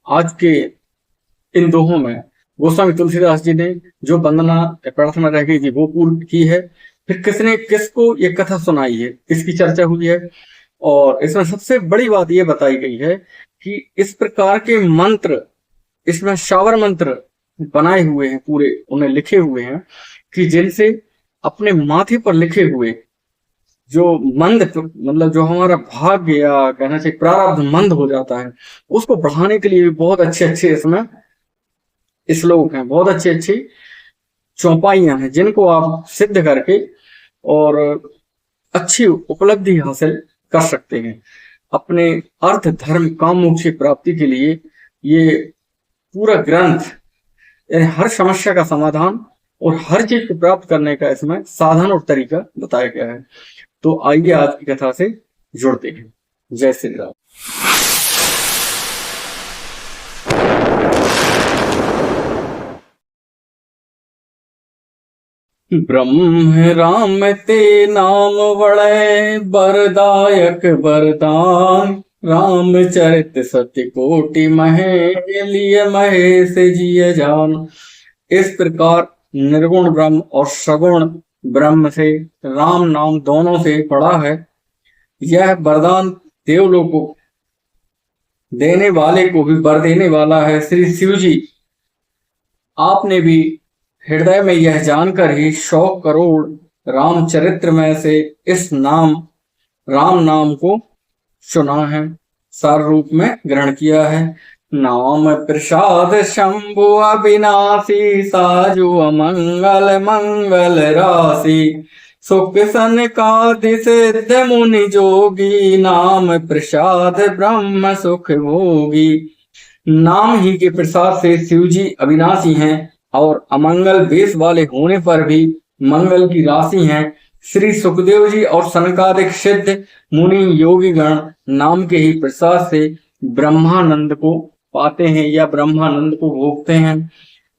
आज के इन दोहों में गोस्वामी तुलसीदास जी ने जो वंदना प्रार्थना रह गई थी वो पूर्ण की है। फिर किसने किसको ये कथा सुनाई है, किसकी चर्चा हुई है। और इसमें सबसे बड़ी बात ये बताई गई है कि इस प्रकार के मंत्र, इसमें शावर मंत्र बनाए हुए हैं, पूरे उन्हें लिखे हुए हैं कि जिनसे अपने माथे पर लिखे हुए जो मंद, मतलब जो हमारा भाग्य या कहना चाहिए प्रारब्ध मंद हो जाता है, उसको बढ़ाने के लिए भी बहुत अच्छे अच्छे इसमें श्लोक हैं, बहुत अच्छी अच्छी चौपाइयां हैं, जिनको आप सिद्ध करके और अच्छी उपलब्धि हासिल कर सकते हैं। अपने अर्थ धर्म काम मोक्ष की प्राप्ति के लिए ये पूरा ग्रंथ यानी हर समस्या का समाधान और हर चीज को प्राप्त करने का इसमें साधन और तरीका बताया गया है। तो आइए आज की कथा से जुड़ते हैं। जय श्री राम। ब्रह्म राम ते नाम वड़े बरदायक वरदान, रामचरित सत्य कोटि महे लिए महेश जिय जान। इस प्रकार निर्गुण ब्रह्म और सगुण ब्रह्म से, राम नाम दोनों से पड़ा है। यह वरदान देवलोक को देने वाले को भी वर देने वाला है। श्री शिव जी आपने भी हृदय में यह जानकर ही 100 करोड़ रामचरित्र में से इस नाम राम नाम को चुना है, सार रूप में ग्रहण किया है। नाम प्रसाद शंभु अविनाशी, साजु अमंगल मंगल राशि। सुख सनकादि सिद्ध मुनि जोगी, नाम प्रसाद ब्रह्म सुख भोगी। नाम ही के प्रसाद से शिव जी अविनाशी हैं और अमंगल वेश वाले होने पर भी मंगल की राशि हैं। श्री सुखदेव जी और सनकादिक सिद्ध मुनि योगी गण नाम के ही प्रसाद से ब्रह्मानंद को पाते हैं या ब्रह्मानंद को भोगते हैं।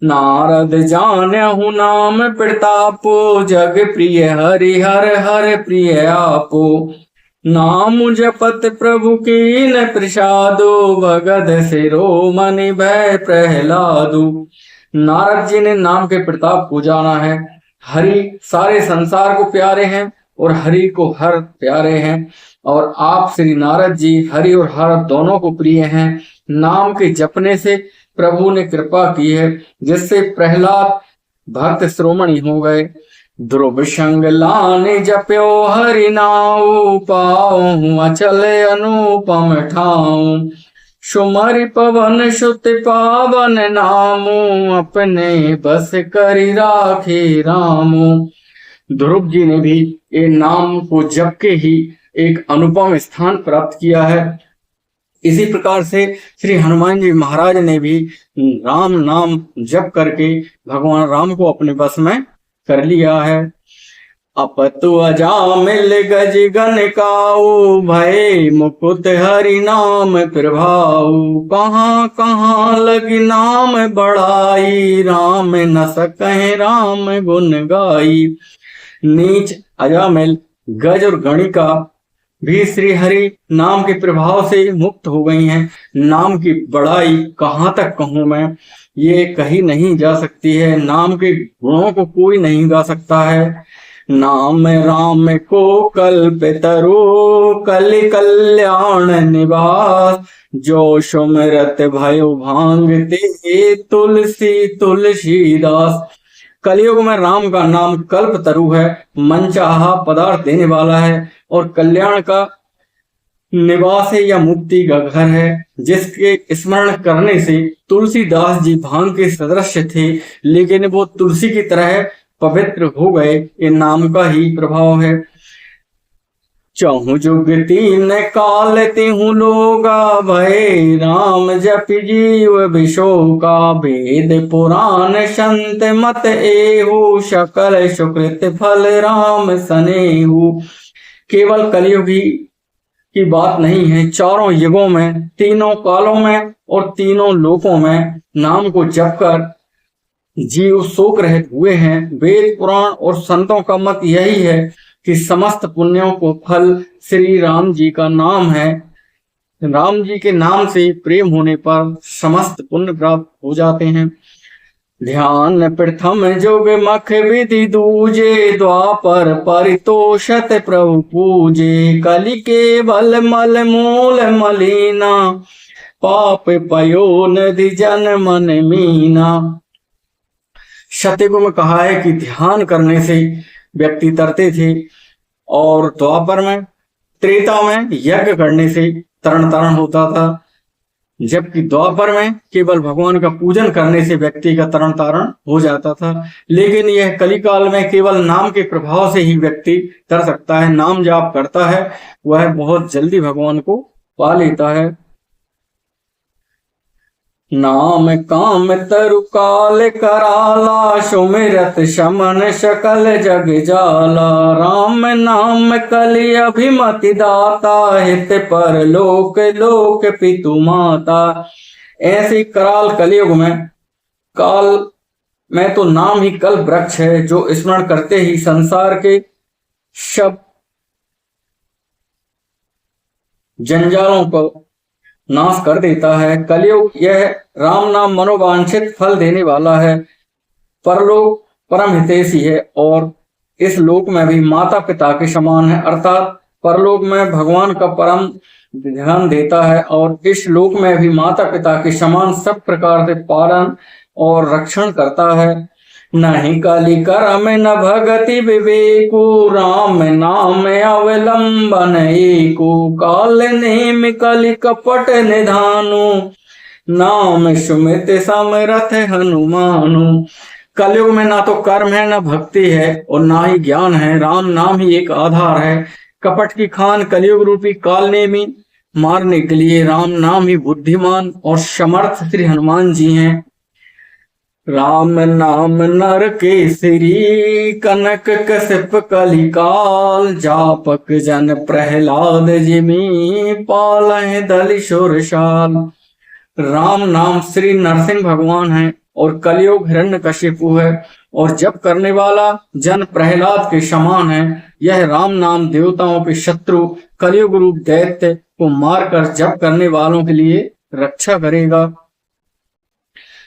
नारद जानहु नाम प्रतापो, जग प्रिय हरि हर हर प्रिय आपो। नाम जपत प्रभु कीन प्रसादो, भगत शिरोमणि भय प्रहलादो। नारद जी ने नाम के प्रताप को जाना है। हरि सारे संसार को प्यारे हैं और हरि को हर प्यारे हैं, और आप श्री नारद जी हरि और हर दोनों को प्रिय हैं। नाम के जपने से प्रभु ने कृपा की है, जिससे प्रहलाद भक्त श्रोमणी हो गए। ध्रुव संग लाने जप्यो हरि नाउ, पाऊं अचल अनुपम ठाऊं। सुमरि पवन सुत पावन नामो, अपने बस करि राखे रामो। ध्रुव जी ने भी ये नाम को जप के ही एक अनुपम स्थान प्राप्त किया है। इसी प्रकार से श्री हनुमान जी महाराज ने भी राम नाम जप करके भगवान राम को अपने बस में कर लिया है। अपतु अजामिल गज गन काऊ, भय मुकुट हरि नाम प्रभाऊ। कहाँ कहाँ लगी नाम बढ़ाई, राम न सकहि राम गुण गाई। नीच अजामिल गज और गणिका भी श्री हरि नाम के प्रभाव से मुक्त हो गई हैं। नाम की बड़ाई कहाँ तक कहूं मैं, ये कही नहीं जा सकती है। नाम के गुणों को कोई नहीं गा सकता है। नाम राम को कल्पतरु, कलि कल्याण निवास। जो सुमिरत भयो भांगते, तुलसी तुलसीदास। कलयुग में राम का नाम कल्प तरु है, मनचाहा पदार्थ देने वाला है और कल्याण का निवास है या मुक्ति का घर है, जिसके स्मरण करने से तुलसीदास जी भांग के सदृश थे, लेकिन वो तुलसी की तरह पवित्र हो गए। ये नाम का ही प्रभाव है। चहु जुग तीन काल तिहु लोगा, भय राम जप जीव विशोका। वेद पुराण संत मत एहु, सकल सुकृत फल राम सनेहु। केवल कलयुगी की बात नहीं है, चारों युगों में, तीनों कालों में और तीनों लोकों में नाम को जप कर जीव शोक रहित हुए हैं। वेद पुराण और संतों का मत यही है कि समस्त पुण्यों को फल श्री राम जी का नाम है। राम जी के नाम से प्रेम होने पर समस्त पुण्य प्राप्त हो जाते हैं। ध्यान प्रथम जोग मख विधि दूजे, द्वापर परितोषत प्रभु पूजे। कलि केवल मल मूल मलिना, पाप पयो नदि जन मन मीना। सत्ययुग में कहा है कि ध्यान करने से व्यक्ति तरते थे, और द्वापर में, त्रेता में यज्ञ करने से तरण तारण होता था, जबकि द्वापर में केवल भगवान का पूजन करने से व्यक्ति का तरण तारण हो जाता था। लेकिन यह कलिकाल में केवल नाम के प्रभाव से ही व्यक्ति तर सकता है। नाम जाप करता है वह बहुत जल्दी भगवान को पा लेता है। नाम काम तरु काल कराला, सुमिरत शमन सकल जग जाला। राम नाम कलि अभिमति दाता, हित पर लोक लोक पितु माता। ऐसी कराल कलयुग में, काल में तो नाम ही कल वृक्ष है, जो स्मरण करते ही संसार के सब जंजालों को नाश कर देता है। कलयुग यह राम नाम मनोवांछित फल देने वाला है, परलोक परम हितैषी है, और इस लोक में भी माता पिता के समान है। अर्थात परलोक में भगवान का परम ध्यान देता है, और इस लोक में भी माता पिता के समान सब प्रकार से पालन और रक्षण करता है। नहीं कलि करम न भगति विवेकु, राम नाम अवलंबन एको। काल नेम कलि कपट निधानु, नाम सुमित समरथ हनुमानु। कलयुग में ना तो कर्म है, ना भक्ति है, और ना ही ज्ञान है। राम नाम ही एक आधार है। कपट की खान कलयुग रूपी काल नेमी मारने के लिए राम नाम ही बुद्धिमान और समर्थ श्री हनुमान जी हैं। राम नाम नर केसरी, कनक कश्यप कलिकाल। जापक जन प्रहलाद जिमि, पालहि दलि सुरसाल। राम नाम श्री नरसिंह भगवान है, और कलयुग हिरण्यकशिपु है, और जप करने वाला जन प्रहलाद के समान है। यह राम नाम देवताओं के शत्रु कलयुग रूप दैत्य को मारकर जप करने वालों के लिए रक्षा करेगा।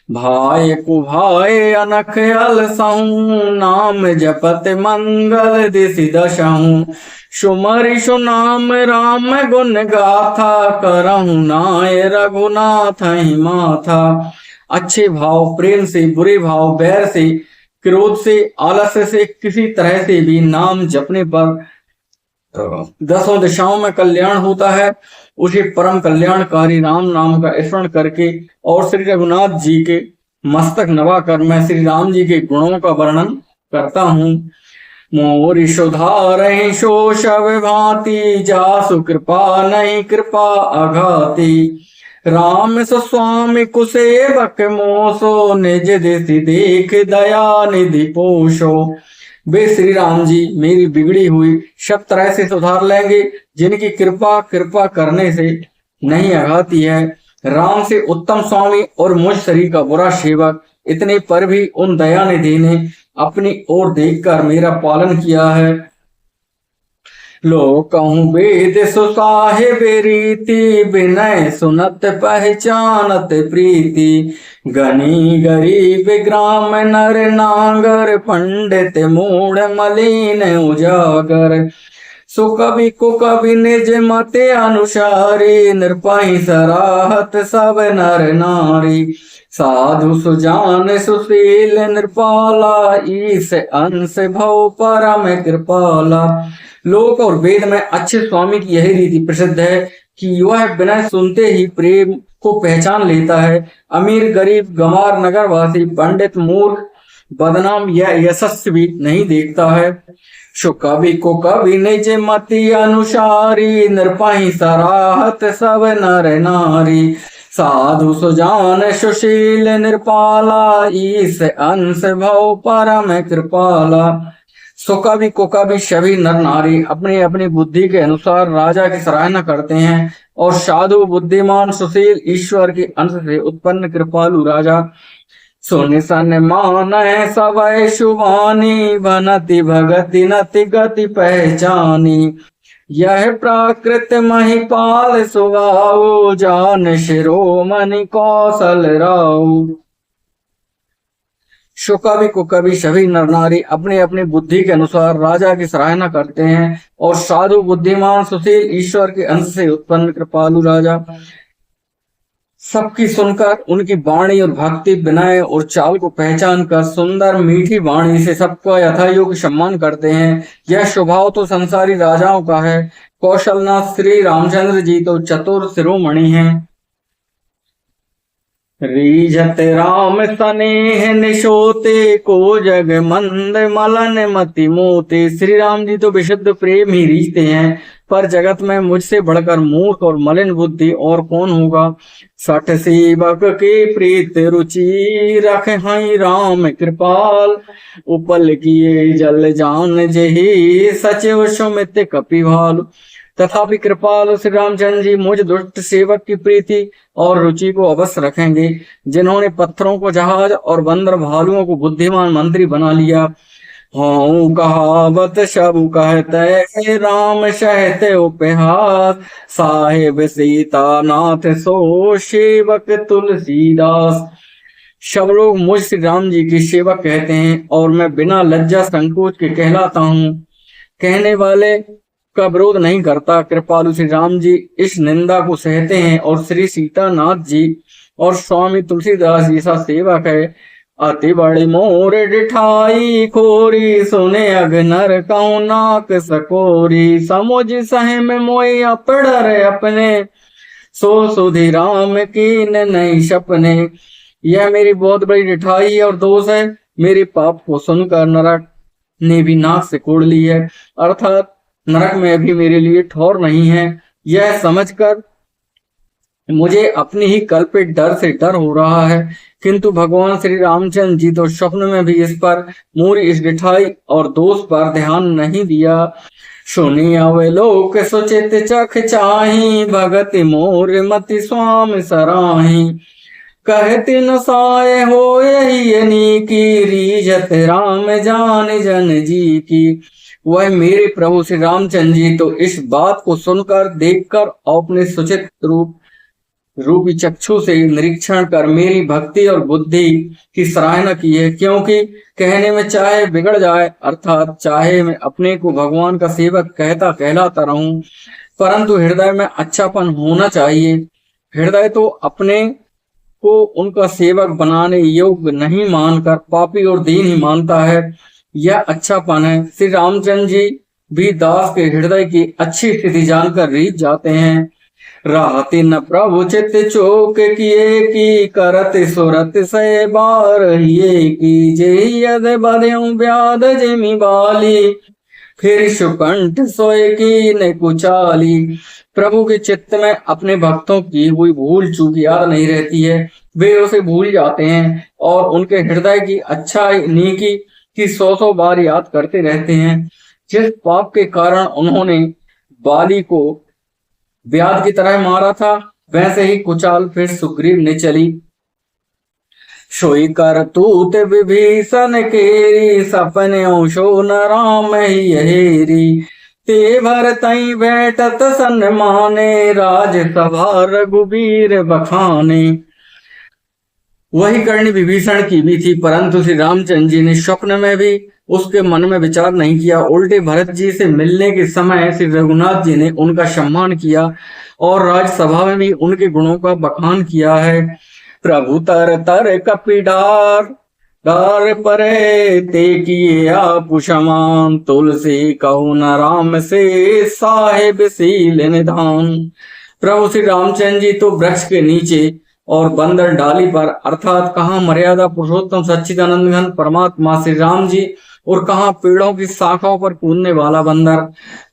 भाई कुभाए अनख अलसहु, नाम जपत मंगल दिसि दशहु। सुमरि सुनाम राम गुण गाथा, करहु नाय रघुनाथ ही माथा। अच्छे भाव, प्रेम से, बुरे भाव, बैर से, क्रोध से, आलस्य से, किसी तरह से भी नाम जपने पर दसों दिशाओं में कल्याण होता है। उसे परम कल्याणकारी राम नाम का स्मरण करके और श्री रघुनाथ जी के मस्तक नवाकर मैं श्री राम जी के गुणों का वर्णन करता हूँ। मोरि सुधारहि सो सब भांति, जासु कृपा नहीं कृपा अघाती। राम सो स्वामी कुसेवक मोसो, निज दिसि देख दया निधि पोषो। वे श्री राम जी मेरी बिगड़ी हुई सब तरह से सुधार लेंगे, जिनकी कृपा करने से नहीं आघाती है। राम से उत्तम स्वामी और मुझ शरीर का बुरा सेवक, इतने पर भी उन दया निधि ने अपनी ओर देखकर मेरा पालन किया है। लो कहूँ वेद सुसाहिब रीति, विनय सुनत पहचानत प्रीति। गनी गरीब ग्राम नर नागर, पंडित मूढ़ मलिन उजागर। सो कवि को कवि निज मते अनुसारी, नृपहि सराहत सब नर नारी। साधु सुजान सुशील नृपाला, ईस अंश भव परम कृपाला। लोक और वेद में अच्छे स्वामी की यही रीति प्रसिद्ध है कि वह बिना सुनते ही प्रेम को पहचान लेता है। अमीर गरीब गंवार नगरवासी पंडित मूर्ख बदनाम या यशस्वी नहीं देखता है। सो कवि को कवि निज मति अनुसारी, नृपहि सराहत सब नर नारी। साधु सुजान सुशील नृपाला, ईस अंश भव परम कृपाला। सो कवि को कवि सभी नर नारी अपनी अपनी बुद्धि के अनुसार राजा की सराहना करते हैं, और साधु बुद्धिमान सुशील ईश्वर के अंश से उत्पन्न कृपालु राजा। सुन सन मान सवै शुभानी, बनति भगति नति गति पहचानी। यह प्राकृत महिपाल सुगाओ, जान शिरोमणि कौशल राऊ। सो कवि को कवि सभी नर नारी अपनी अपनी बुद्धि के अनुसार राजा की सराहना करते हैं, और साधु बुद्धिमान सुशील ईश्वर के अंश से उत्पन्न कृपालु राजा सबकी सुनकर उनकी वाणी और भक्ति विनय और चाल को पहचान कर सुंदर मीठी वाणी से सबका यथायोग्य सम्मान करते हैं। यह स्वभाव तो संसारी राजाओं का है। कौशलनाथ श्री रामचंद्र जी तो चतुर शिरोमणि हैं। रीझत राम सनेह निशोते, को जग मंद मलन मति मोते। श्री राम जी तो विशुद्ध प्रेम ही रीझते हैं, पर जगत में मुझसे बढ़कर मूर्ख और मलिन बुद्धि और कौन होगा। सठ सेवक के प्रीत रुचि, रख हई राम कृपाल। उपल किए जल जान जही, सचिव सुमित कपिभाल। तथापि कृपाल श्री रामचंद्र जी मुझ दुष्ट सेवक की प्रीति और रुचि को अवश्य रखेंगे, जिन्होंने पत्थरों को जहाज और बंदर भालुओं को बुद्धिमान मंत्री बना लिया। हाँ कहावत सब कहते, राम सहते उपहास। साहेब सीता नाथ सो, सेवक तुलसीदास। सब लोग मुझ श्री राम जी की सेवक कहते हैं, और मैं बिना लज्जा संकोच के कहलाता हूँ। कहने वाले का विरोध नहीं करता। कृपालु श्री राम जी इस निंदा को सहते हैं, और श्री सीतानाथ जी और स्वामी तुलसीदास जी सा सेवक है। अति बड़ी मोर डिठाई खोरी, सुने अगनर कौ नाक सकोरी। समुझ सहम मोई अपड़र अपने, सो सुधि राम की नहीं सपने। यह मेरी बहुत बड़ी डिठाई और दोष है। मेरे पाप को सुनकर नरक ने भी नाक से कोड़ ली है, अर्थात नरक में भी मेरे लिए ठौर नहीं है। यह समझकर मुझे अपनी ही कल्पित डर से डर हो रहा है, किंतु भगवान श्री रामचंद्र जी तो स्वप्न में भी इस पर मोरी इस डिठाई और दोष पर ध्यान नहीं दिया। सुनी अवलोक सुचित चख चाही, भगत मोर मति स्वामी सराही। कहते न साय हो यही की, रीझत राम जान जन जी की। वह मेरे प्रभु श्री रामचंद्र जी तो इस बात को सुनकर देखकर अपने सुचित रूपी चक्षु से निरीक्षण कर मेरी भक्ति और बुद्धि की सराहना की है, क्योंकि कहने में चाहे बिगड़ जाए, अर्थात चाहे मैं अपने को भगवान का सेवक कहलाता रहूं, परंतु हृदय में अच्छापन होना चाहिए। हृदय तो अपने को उनका सेवक बनाने योग्य नहीं मानकर पापी और दीन ही मानता है। यह अच्छापन है। श्री रामचंद्र जी भी दास के हृदय की अच्छी स्थिति जानकर रीझ जाते हैं। राहति न प्रभु चित चोक किए की, करत सुरत से बार हिये की। जे यद बध्यों व्याध जिमि बाली, फिर सुकंठ सोए की न कुचाली। प्रभु के चित्त में अपने भक्तों की हुई भूल चूक याद नहीं रहती है, वे उसे भूल जाते हैं और उनके हृदय की अच्छाई नीकी की 100 बार याद करते रहते हैं। जिस पाप के कारण उन्होंने बाली को व्याध की तरह मारा था, वैसे ही कुचाल फिर सुग्रीव ने चली। सोई कर तूत विभीषण केरी, सपने शो न राम ही हेरी। ते भर तई बैठत सन्माने, राज सभा रघुबीर बखाने। वही करनी विभीषण की भी थी, परंतु श्री रामचंद्र जी ने स्वप्न में भी उसके मन में विचार नहीं किया। उल्टे भरत जी से मिलने के समय श्री रघुनाथ जी ने उनका सम्मान किया और राजसभा में भी उनके गुणों का बखान किया है। प्रभु तर तर कपिडार डार परे, ते किए आप समान। तुलसी कहु न राम से, साहेब सील निधान। प्रभु श्री रामचंद्र जी तो वृक्ष के नीचे और बंदर डाली पर, अर्थात कहाँ मर्यादा पुरुषोत्तम सच्चिदानंद घन परमात्मा श्री राम जी और कहाँ पेड़ों की शाखाओं पर कूदने वाला बंदर।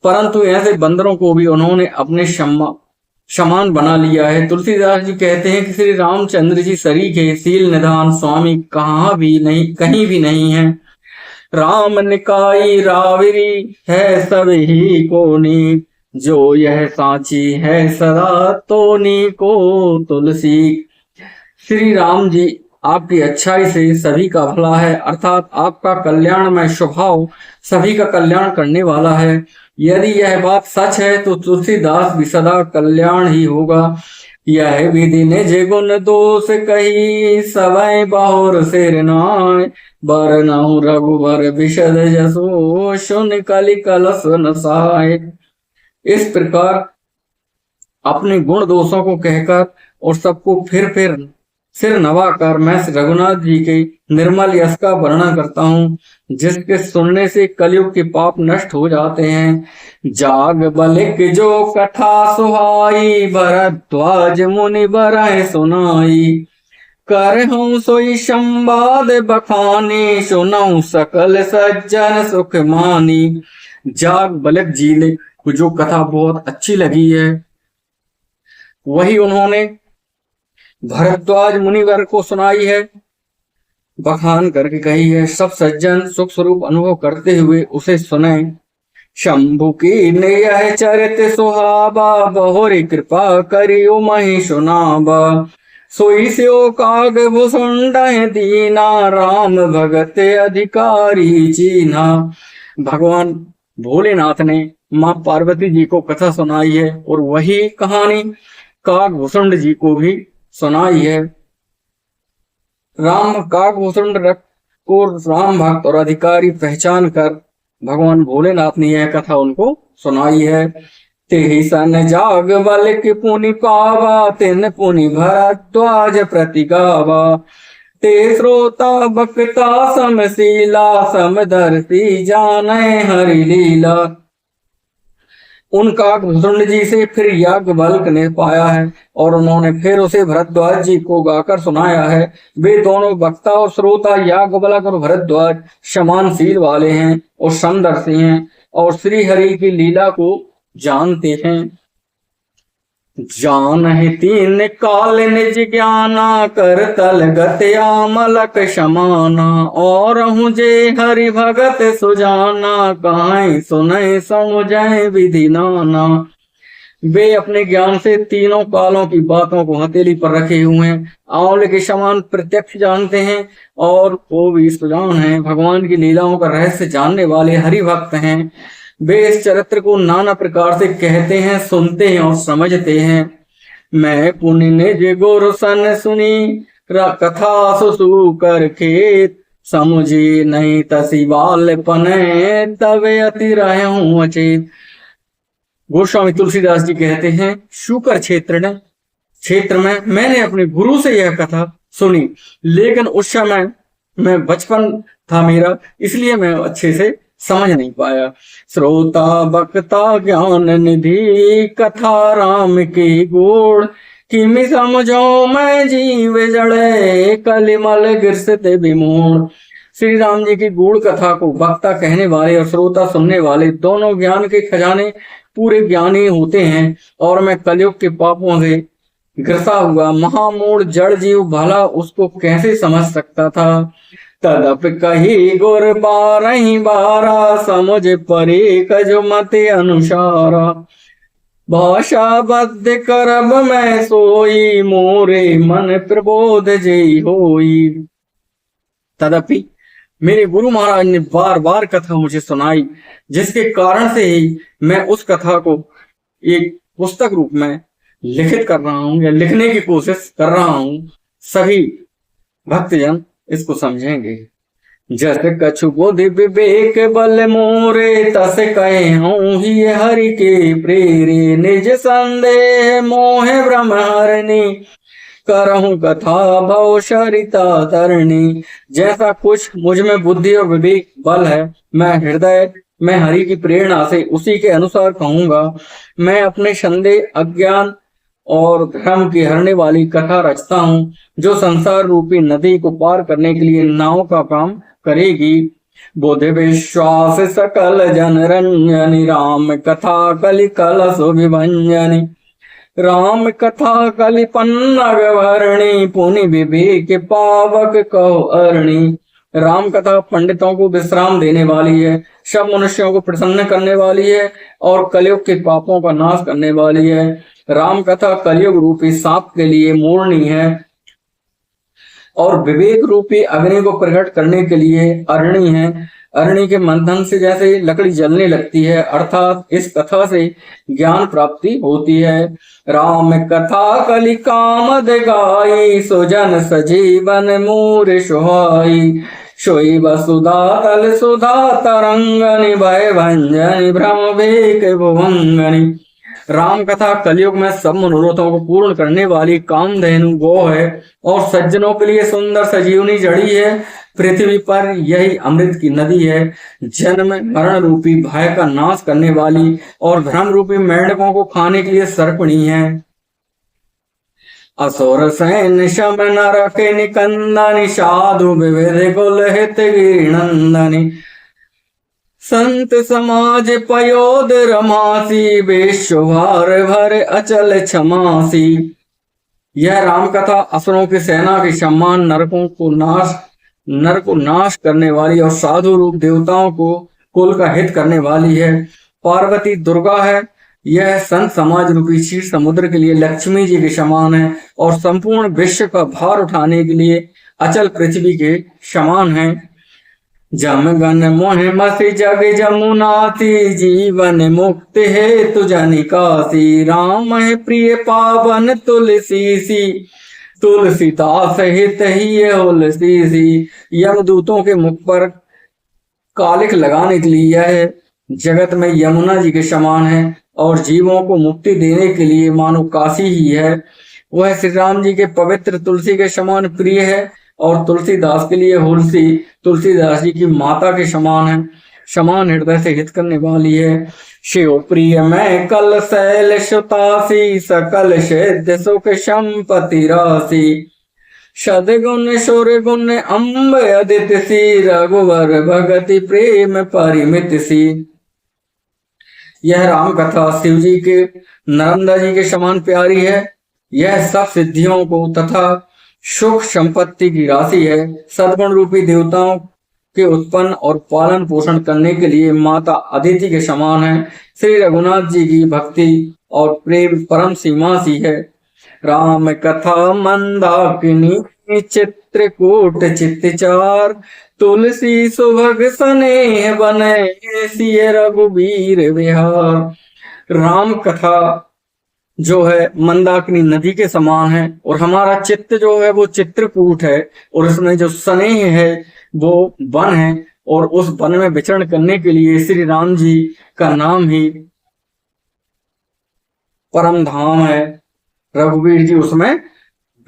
परंतु ऐसे बंदरों को भी उन्होंने अपने समान बना लिया है। तुलसीदास जी कहते हैं कि श्री रामचंद्र जी सरीखे सील निधान स्वामी कहीं भी नहीं है। राम निकाई रावरी है सब ही कोनी, जो यह सांची है सदा तोनी को तुलसी। श्री राम जी आपकी अच्छाई से सभी का भला है, अर्थात आपका कल्याणमय स्वभाव सभी का कल्याण करने वाला है। यदि यह बात सच है तो तुलसीदास भी सदा कल्याण ही होगा। यह विधि ने जे गुण दोष कही, सवै बाहुर सिर नाय। बरनहुँ रघुबर बिशद जसो, सुन कलि कलस नसाय। इस प्रकार अपने गुण दोषों को कहकर और सबको फिर सिर नवाकर मैं रघुनाथ जी के निर्मल यश का वर्णन करता हूँ, जिसके सुनने से कलयुग के पाप नष्ट हो जाते हैं। जाग बलिक जो कथा सुहाई, भरद्वाज मुनि बरह सुनाई। करहूँ सोई संवाद बखानी, सुनऊँ सकल सज्जन सुख मानी। जाग बलिक जी ने जो कथा बहुत अच्छी लगी है, वही उन्होंने भरद्वाज मुनिवर को सुनाई है, बखान करके कही है। सब सज्जन सुख स्वरूप अनुभव करते हुए उसे सुने। शंभु की ने यह चरित सुहावा, बहुरी कृपा करियो मही सुनावा। सोई स्यो काग भुसुंड दीना, राम भगत अधिकारी चीना। भगवान भोलेनाथ ने माँ पार्वती जी को कथा सुनाई है और वही कहानी कागभूषुंड जी को भी सुनाई है। राम कागभूषुंड रक्त को राम भक्त और अधिकारी पहचान कर भगवान भोलेनाथ ने यह कथा उनको सुनाई है। तेहि सन जाग बलिक पुनि पावा, तिन पुनि भरद्वाज प्रति गावा। ते श्रोता बक्ता समशीला, समदर्शी जानै हरि लीला। उन कागभूषुंड जी से फिर याज्ञवल्क ने पाया है और उन्होंने फिर उसे भरद्वाज जी को गाकर सुनाया है। वे दोनों वक्ता और श्रोता याज्ञवल्क और भरद्वाज समानशील वाले हैं और समदर्शी हैं और श्री हरि की लीला को जानते हैं। जानहि तीन काल निज ज्ञाना, कर तल गत्या मलक समाना। और जे हरि भगत सुजाना, कहाई सुनय समुझय विधि नाना। वे अपने ज्ञान से तीनों कालों की बातों को हथेली पर रखे हुए हैं, आंवले के समान प्रत्यक्ष जानते हैं और वो भी सुजान हैं। भगवान की लीलाओं का रहस्य जानने वाले हरि भक्त हैं। वे इस चरित्र को नाना प्रकार से कहते हैं, सुनते हैं और समझते हैं। मैं पुण्य ने जे गुरु सन सुनी, कथा सुसु कर खेत। समुझी नहीं तसी बाल पने, तवे अति रहे हूँ अचेत। गोस्वामी तुलसीदास जी कहते हैं, शुकर क्षेत्र में मैंने अपने गुरु से यह कथा सुनी, लेकिन उस समय मैं बचपन था मेरा, इसलिए मैं अच्छे से समझ नहीं पाया। श्रोता बक्ता ज्ञान निधि, कथा राम की गुण। किमि समझो मैं जीव जड़े, कलिमल गिरसत विमूढ़। श्री राम जी की गूढ़ कथा को वक्ता कहने वाले और श्रोता सुनने वाले दोनों ज्ञान के खजाने पूरे ज्ञानी होते हैं और मैं कलयुग के पापों से घिसा हुआ महामूढ़ जड़ जीव भला उसको कैसे समझ सकता था। तदप कही गुर बारही बारा, समझ परे कजो मति अनुसारा। भाषा बद्ध करब मैं सोई, मोरे मन प्रबोध जेई होई। तदपि मेरे गुरु महाराज ने बार बार कथा मुझे सुनाई, जिसके कारण से ही मैं उस कथा को एक पुस्तक रूप में लिखित कर रहा हूं या लिखने की कोशिश कर रहा हूं। सभी भक्तजन इसको समझेंगे। जस कछु बुद्धि विवेक बल मोरे, तस कहे हूँ ही हरि के प्रेरे। निज संदेह मोह ब्रह्म हरणी, करहूं कथा भव सरिता तरणी। जैसा कुछ मुझ में बुद्धि और विवेक बल है, मैं हृदय में हरि की प्रेरणा से उसी के अनुसार कहूंगा। मैं अपने संदेह अज्ञान और भ्रम की हरने वाली कथा रचता हूँ, जो संसार रूपी नदी को पार करने के लिए नाव का काम करेगी। बुध विश्वास सकल जन रंजनी, राम कथा कलि कलश विभंजनी। राम कथा कलि पन्नग भरणी, पुनि विवेक पावक कहो अरणी। राम कथा पंडितों को विश्राम देने वाली है, सब मनुष्यों को प्रसन्न करने वाली है और कलयुग के पापों का नाश करने वाली है। राम कथा कलयुग रूपी सांप के लिए मोरनी है और विवेक रूपी अग्नि को प्रकट करने के लिए अरणी है। अरणी के मंथन से जैसे लकड़ी जलने लगती है, अर्थात इस कथा से ज्ञान प्राप्ति होती है। राम कथा कलि कामद गाई, सुजन सजीवन मूर सुहाई। सोई वसुधा तल सुधा तरंगनि, भय भंजनि भ्रम वेक भुवंगनि। राम कथा कलयुग में सब मनोरथों को पूर्ण करने वाली कामधेनु गो है और सज्जनों के लिए सुंदर सजीवनी जड़ी है। पृथ्वी पर यही अमृत की नदी है। जन्म मरण रूपी भय का नाश करने वाली और भ्रम रूपी मेंढकों को खाने के लिए सर्पणी है। असुर सैन शम नरक निकंदनि, साधु विविध कुल हित गिरिनंदनि। संत समाज पयोद रमासी, विश्वभार भर अचल क्षमासी। यह राम कथा असुरों की सेना के सम्मान, नर को नाश करने वाली और साधु रूप देवताओं को कुल का हित करने वाली है। पार्वती दुर्गा है। यह संत समाज रूपी क्षीर समुद्र के लिए लक्ष्मी जी के समान है और संपूर्ण विश्व का भार उठाने के लिए अचल पृथ्वी के समान है। जमगन मोह मसी जग जमुनाती, जीवन मुक्ति है तुझा निकासी। राम है प्रिय पावन तुलसी सी, तुलसीदास हित ही होलसी सी। यमदूतों के मुख पर कालिक लगाने के लिए यह जगत में यमुना जी के समान है और जीवों को मुक्ति देने के लिए मानो काशी ही है। वह श्री राम जी के पवित्र तुलसी के समान प्रिय है और तुलसीदास के लिए हुलसी तुलसीदास जी की माता के समान है, समान हृदय से हित करने वाली है। शिव प्रिय मैं कल शैल सुतासी, सकल सिद्ध सुख संपत्ति राशि। सदगुण सुर गुण अम्ब अदित सी, रघुवर भगति प्रेम परिमित सी। यह राम कथा शिव जी के नर्मदा जी के समान प्यारी है। यह सब सिद्धियों को तथा सुख संपत्ति की राशि है। सद्गुण रूपी देवताओं के उत्पन्न और पालन पोषण करने के लिए माता अदिति के समान है। श्री रघुनाथ जी की भक्ति और प्रेम परम सीमा सी है। राम कथा मंदाकिनी चित्रकूट चित्तचार, तुलसी सुभग स्नेह बने सिय रघुबीर विहार। राम कथा जो है मंदाकिनी नदी के समान है और हमारा चित्त जो है वो चित्रकूट है और उसमें जो स्नेह है वो वन है और उस वन में विचरण करने के लिए श्री राम जी का नाम ही परम धाम है। रघुवीर जी उसमें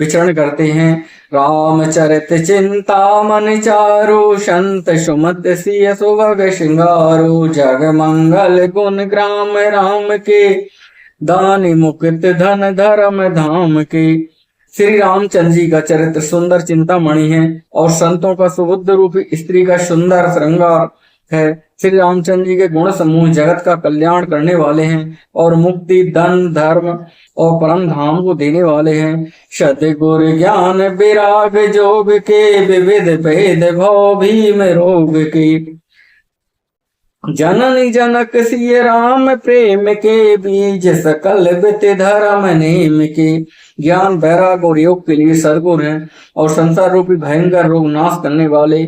विचरण करते हैं। रामचरित चिंता मन चारु, संत सुमत सिय सुभग श्रृंगारो। जग मंगल गुण ग्राम राम के, दानी मुकुट धन धर्म धाम के। श्री रामचंद्र जी का चरित्र सुंदर चिंतामणि है और संतों का सुबुद्ध रूपी स्त्री का सुंदर श्रृंगार है। श्री रामचंद्र जी के गुण समूह जगत का कल्याण करने वाले हैं और मुक्ति धन धर्म और परम धाम को देने वाले हैं। सतगुर ज्ञान विराग जोग के, विविध भेद भव भीम रोग के। जननी जनक सिय राम प्रेम के, बीज सकल वित धर्म नेम के। ज्ञान वैराग और योग के लिए सद्गुण है और संसार रूपी भयंकर रोग नाश करने वाले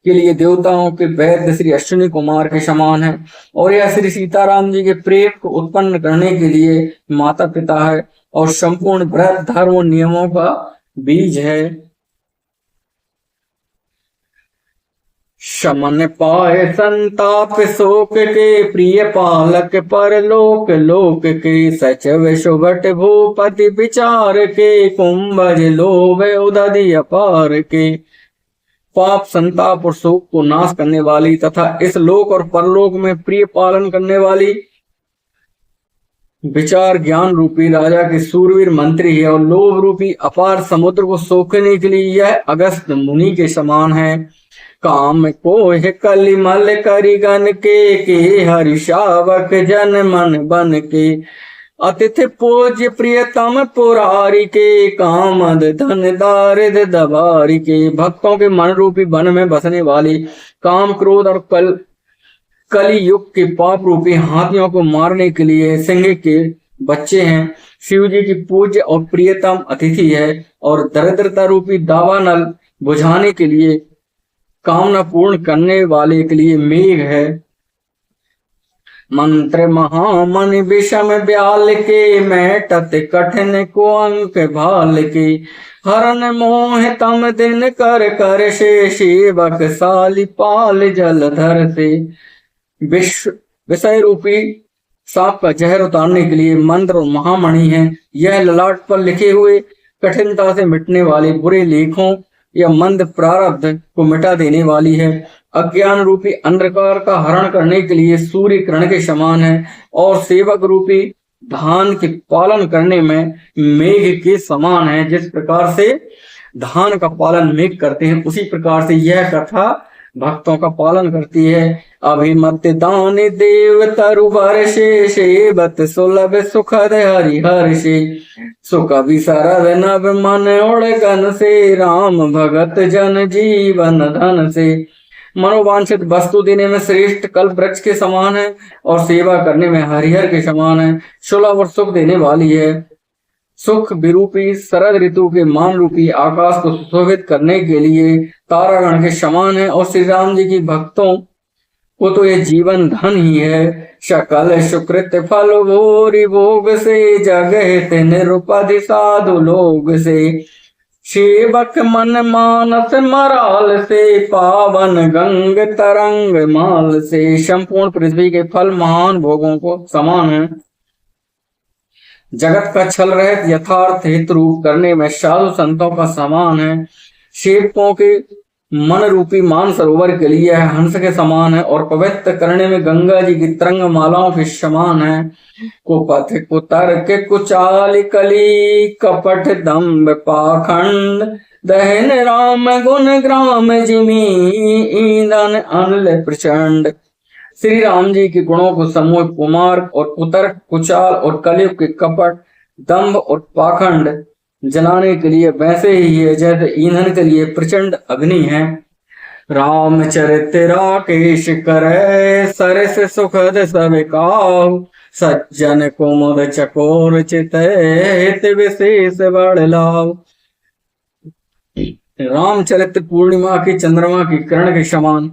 के लिए देवताओं के वैद्य श्री अश्विनी कुमार के समान है और यह श्री सीताराम जी के प्रेम को उत्पन्न करने के लिए माता पिता है और संपूर्ण व्रत धर्म नियमों का बीज है। शमन पाए संताप शोक के, प्रिय पालक पर लोक लोक के। सचव सुभट भूपति विचार के, कुंभज लोभ उदधि अपार के। पाप संताप और शोक को नाश करने वाली तथा इस लोक और परलोक में प्रिय पालन करने वाली विचार ज्ञान रूपी राजा के सूरवीर मंत्री है और लोभ रूपी अपार समुद्र को सोखने के लिए यह अगस्त मुनि के समान है। काम को कलिमल करिगन के हरि शावक जन मन बन के। अतिथि पूज्य प्रियतम पुरारी के, कामद धन दारिद दबारी के। भक्तों के मन रूपी वन में बसने वाली काम क्रोध और कली युग के पाप रूपी हाथियों को मारने के लिए सिंह के बच्चे हैं। शिव जी की पूज्य और प्रियतम अतिथि है और दरिद्रता रूपी दावानल बुझाने के लिए, कामना पूर्ण करने वाले के लिए मेघ है। मंत्र महामनि विषम ब्याल के, मैटत कठिन को अंक भाल के। हरन मोह तम दिन कर कर से, सेवक साली पाल जलधर से। विश्व विषय रूपी सांप का जहर उतारने के लिए मंत्र और महामणि है। यह ललाट पर लिखे हुए कठिनता से मिटने वाले बुरे लेखों या मंद प्रारब्ध को मिटा देने वाली है। अज्ञान रूपी अंधकार का हरण करने के लिए सूर्य किरण के समान है और सेवक रूपी धान के पालन करने में मेघ के समान है। जिस प्रकार से धान का पालन मेघ करते हैं, उसी प्रकार से यह कथा भक्तों का पालन करती है। अभिमत दान देव तरु वर्षे, सेवत सुलभ सुखद हरिहर से। सुख विसरद नव मन उड़गन से, राम भगत जन जीवन धन से। मनोवांछित वस्तु देने में श्रेष्ठ कल्प वृक्ष के समान है और सेवा करने में हरिहर के समान है। सुलभ और सुख देने वाली है। सुख विरूपी शरद ऋतु के मान रूपी आकाश को सुशोभित करने के लिए तारागण के समान है और श्री राम जी की भक्तों को तो ये जीवन धन ही है। सकल सुकृत फल भोरी भोग से, जगह निरुपधि साधु लोग से। सेवक मन मानस मराल से, पावन गंग तरंग माल से। संपूर्ण पृथ्वी के फल महान भोगों को समान है। जगत का छल रहित यथार्थ हित रूप करने में साधु संतों का समान है। सेवकों के मन रूपी मान सरोवर के लिए हंस के समान है और पवित्र करने में गंगा जी की तरंग मालाओं के समान है। कुपथ कुतर्क कुचाल कली, कपट दम्भ पाखंड। दहन राम गुण ग्राम जिमी, ईंधन अनल प्रचंड। श्री राम जी के गुणों को समूह कुमार्ग और कुतर्क कुचाल और कलयुग के कपट दंभ और पाखंड जलाने के लिए वैसे ही है जैसे ईंधन के लिए प्रचंड अग्नि है। रामचरित राकेश करे, सरस सुखद सब काहु। सज्जन कुमुद चकोर चित, हित विशेष बड़ लाभ। रामचरित पूर्णिमा की चंद्रमा की किरण के समान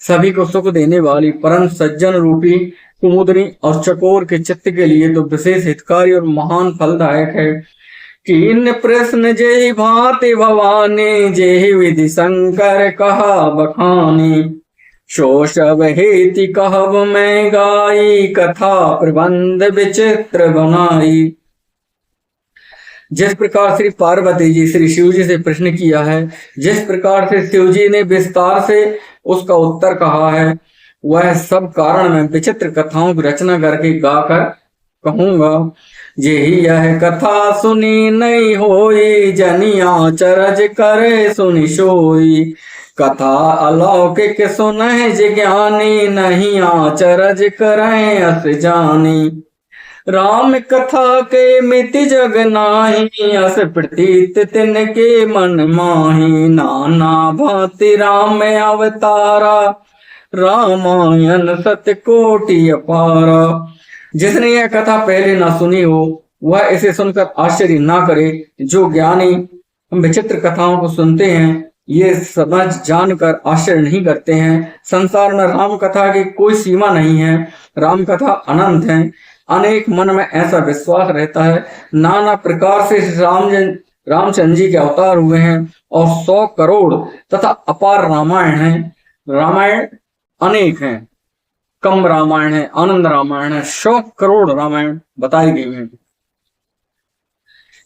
सभी को सुख देने वाली परम सज्जन रूपी कुमुदनी और चकोर के चित्त के लिए तो विशेष हितकारी और महान फलदायक है। कीन प्रश्न जय भांति भवानी, जय विधि शंकर कहा बखानी। शो सब हेति कहब मैं गाई, कथा प्रबंध विचित्र बनाई। जिस प्रकार श्री पार्वती जी श्री शिव जी से प्रश्न किया है, जिस प्रकार से शिव जी ने विस्तार से उसका उत्तर कहा है, वह सब कारण मैं विचित्र कथाओं की रचना करके गाकर कहूंगा। यही यह कथा सुनी नहीं होई, जनिया चरज करे सुनि सोई। कथा अलौकिक सुनहि जिज्ञानी, नहीं आचरज करें अस जानी। राम कथा के मिति जग नाही, अस प्रतीत तिनके मन माही। नाना भांति राम अवतारा, रामायण सत्य कोटि अपारा। जिसने यह कथा पहले ना सुनी हो, वह इसे सुनकर आश्चर्य ना करे। जो ज्ञानी विचित्र कथाओं को सुनते हैं, ये समझ जानकर आश्चर्य नहीं करते हैं। संसार में राम कथा की कोई सीमा नहीं है। राम कथा अनंत है। अनेक मन में ऐसा विश्वास रहता है। नाना प्रकार से रामचंद्र जी के अवतार हुए हैं और 100 करोड़ तथा अपार रामायण है। रामायण अनेक हैं। कम रामायण है, आनंद रामायण है, 100 करोड़ रामायण बताई गई है।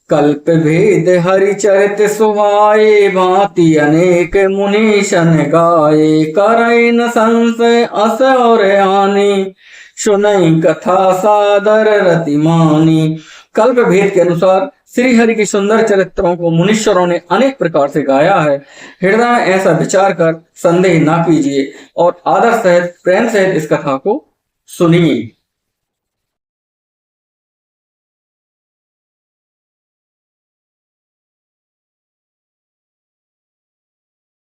कल्प भेद हरिचरित सुहाए, भांति अनेक मुनीशन गाये। करई न संशय अस और आनी, सुनई कथा सादर रति मानी। कल्प भेद के अनुसार श्री हरि के सुंदर चरित्रों को मुनीश्वरों ने अनेक प्रकार से गाया है। हृदय में ऐसा विचार कर संदेह ना कीजिए और आदर सहित प्रेम सहित इस कथा को सुनिए।